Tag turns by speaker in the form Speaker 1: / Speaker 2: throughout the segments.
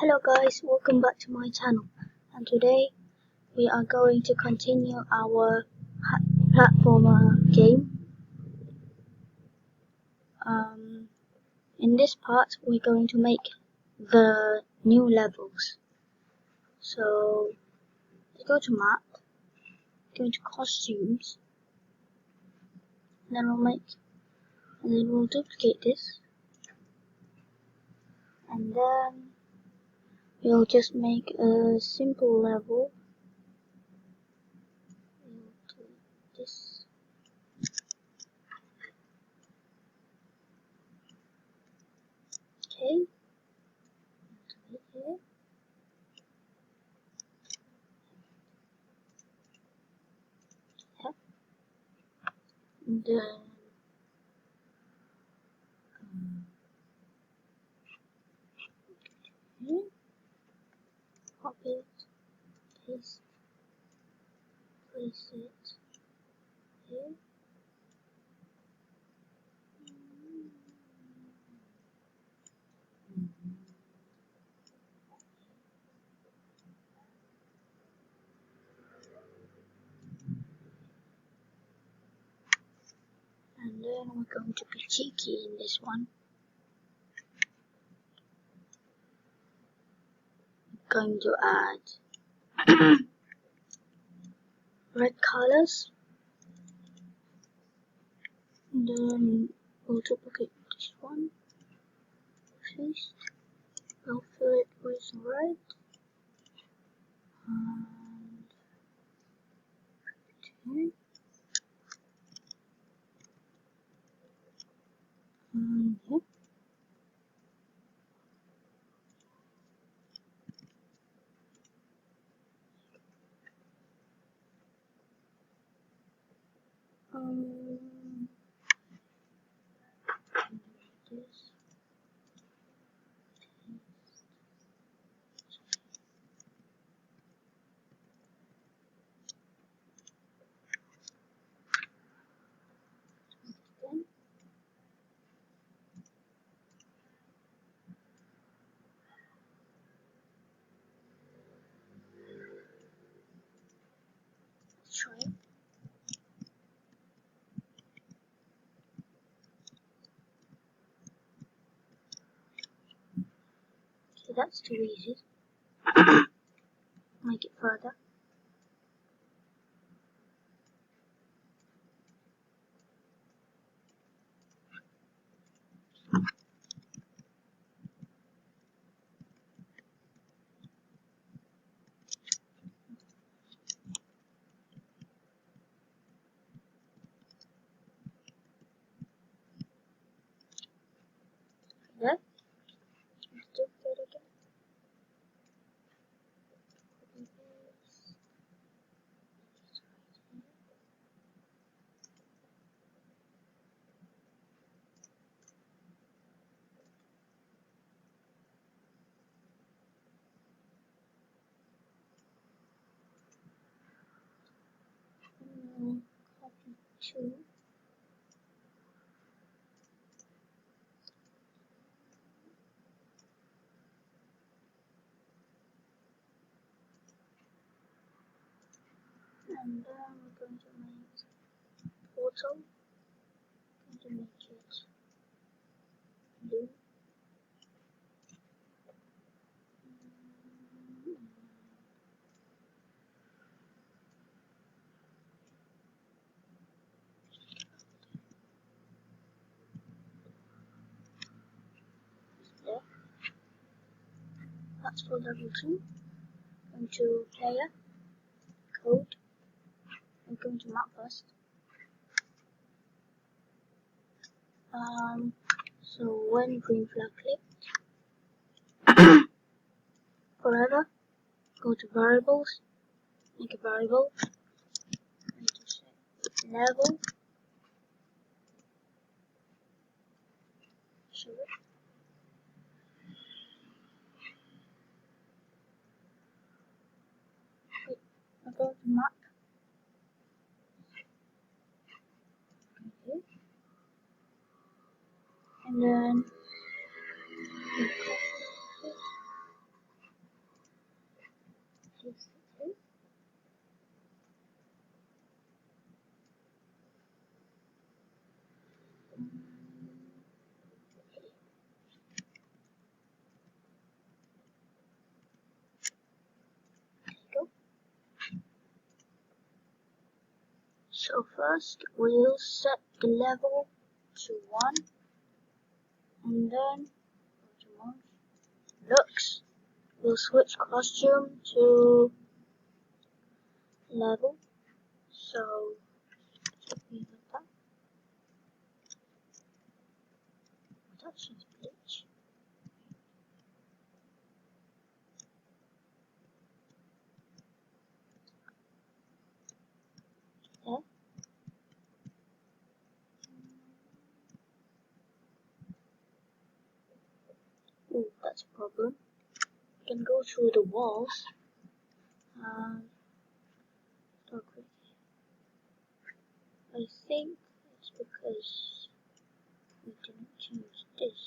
Speaker 1: Hello guys, welcome back to my channel, and today we are going to continue our platformer game. In this part we're going to make the new levels. So let's go to map, go to costumes, and then we'll duplicate this, and then we'll just make a simple level. We'll do this. Okay. Here. Yeah. And then copy it, paste, place it here. And then we're going to be cheeky in this one. We're going to add red colors. And then we'll duplicate this one. Paste. We'll fill it with red. And here. This. Then let's try it. Okay, that's too easy. Make it further. There. Let's duplicate again. Copy this. Copy 2. And then we're going to make portal. Going to make it blue. There. That's for level 2. Going to player, code. I'm going to map first. So when green flag clicked, forever, go to variables, make a variable, and just say level, show it. Wait, I go to map. Okay. And then So first we'll set the level to 1 and then looks. We'll switch costume to level. So we like that. Touch is bleach. Yeah. Ooh, that's a problem. We can go through the walls. Okay. I think it's because we didn't change this.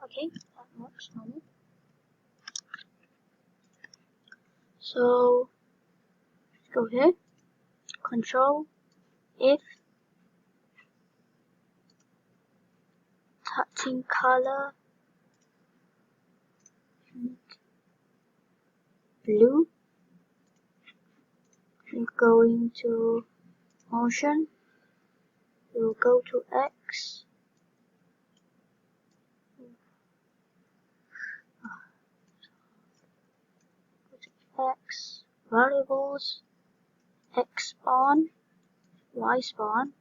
Speaker 1: Okay, that works normal. So let's go here. Control if touching color blue. We're going to motion. We'll go to X. X variables, X spawn, Y spawn,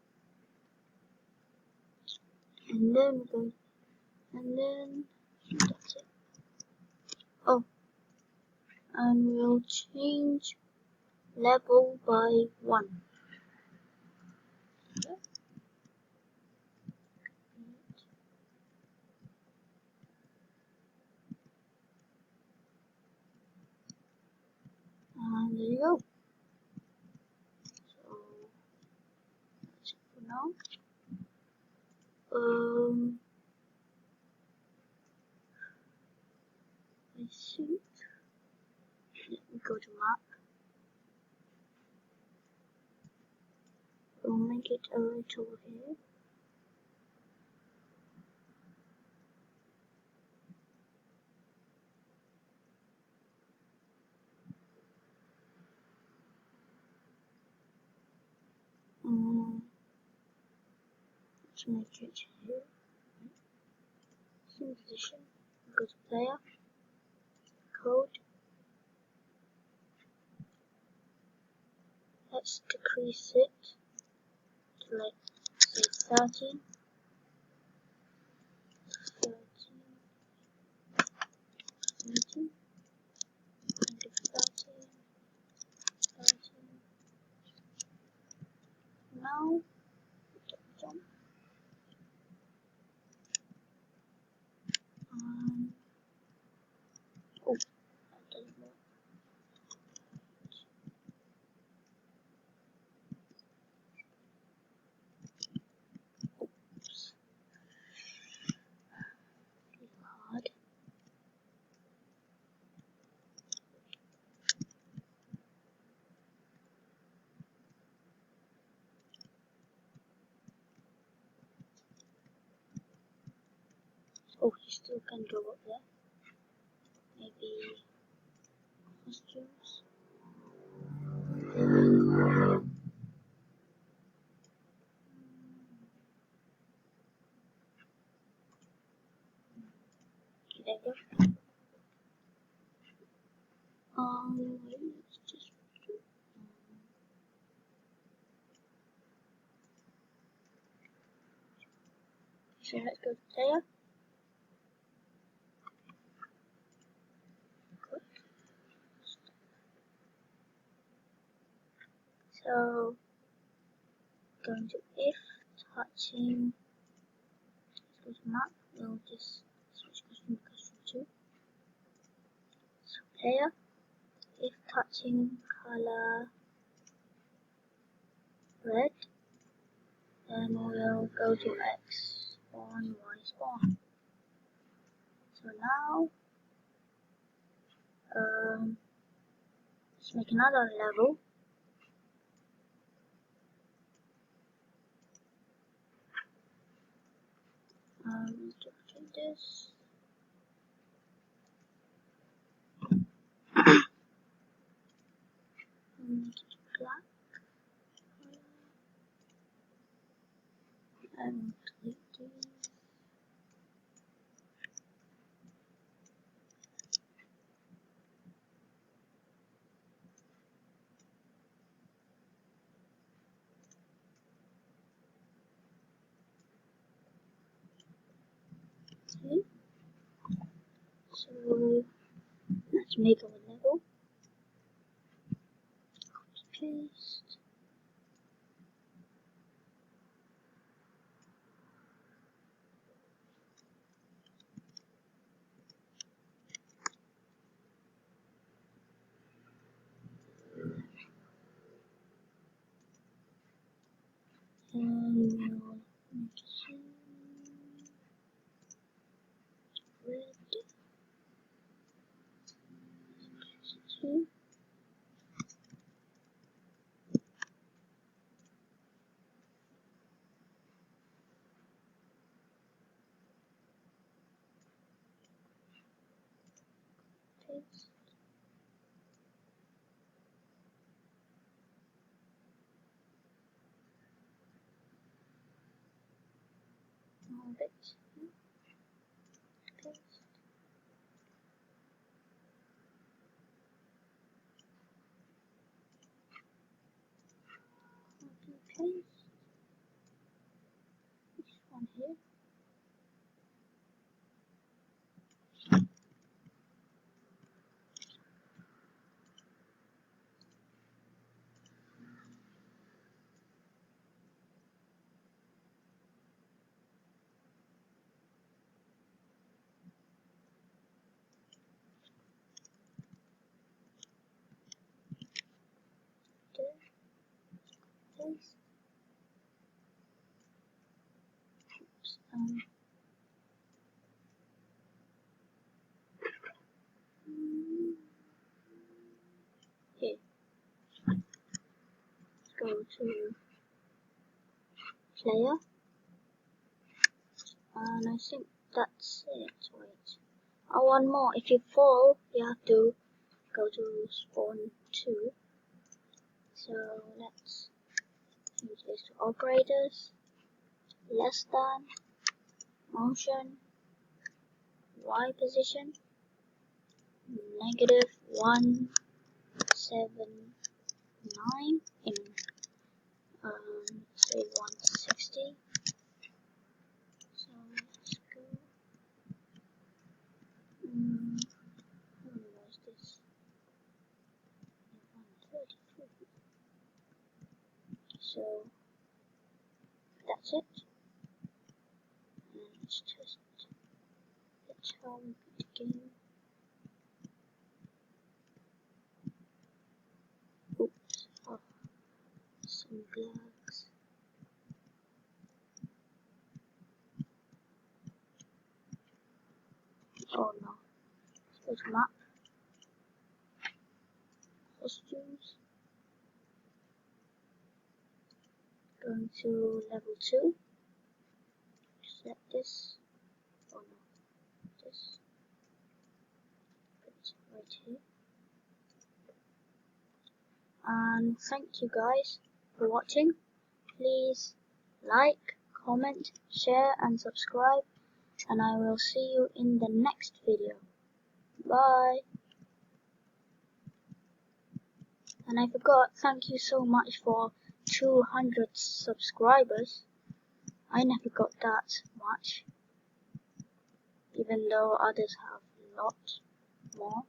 Speaker 1: and then that's it. Oh, and we'll change level by 1. Okay. And there you go. So that's it for now. I think let me go to map. We'll make it a little here. Let's make it here. Same position. Go to player. Code. Let's decrease it to like say 13. 13. 13. 13. 13. Now jump. Oh, that doesn't work. Oops. It's hard. Oh, you still can go up there. Maybe costumes. There you go. Let's just do. So let's go to player. Good. So going to if touching. Let's go to map. We'll just switch costume to costume 2. So player. If touching color red, then we'll go to X spawn, Y spawn. So now let's make another level. this. Make it black. And delete these. Okay. So let's make our level. Paste. And we'll make it red. 2. Paste. More bits. Paste. Copy paste. This one here. There. Paste. Oops. Here. Let's go to player. And I think that's it. Wait. Oh, one more. If you fall, you have to go to spawn 2. So let's use this to operators. Less than, motion, Y position, -179 in say 160. So let's go. How many was this? 133. So that's it. And let's test. That's how we beat the game. Oops. Oh, some lags. Oh no. Let's go to map. Costumes. Going to level 2. Select this. Oh no. This. Put it right here. And thank you guys for watching. Please like, comment, share and subscribe, and I will see you in the next video. Bye. And I forgot, thank you so much for 200 subscribers. I never got that much, even though others have a lot more.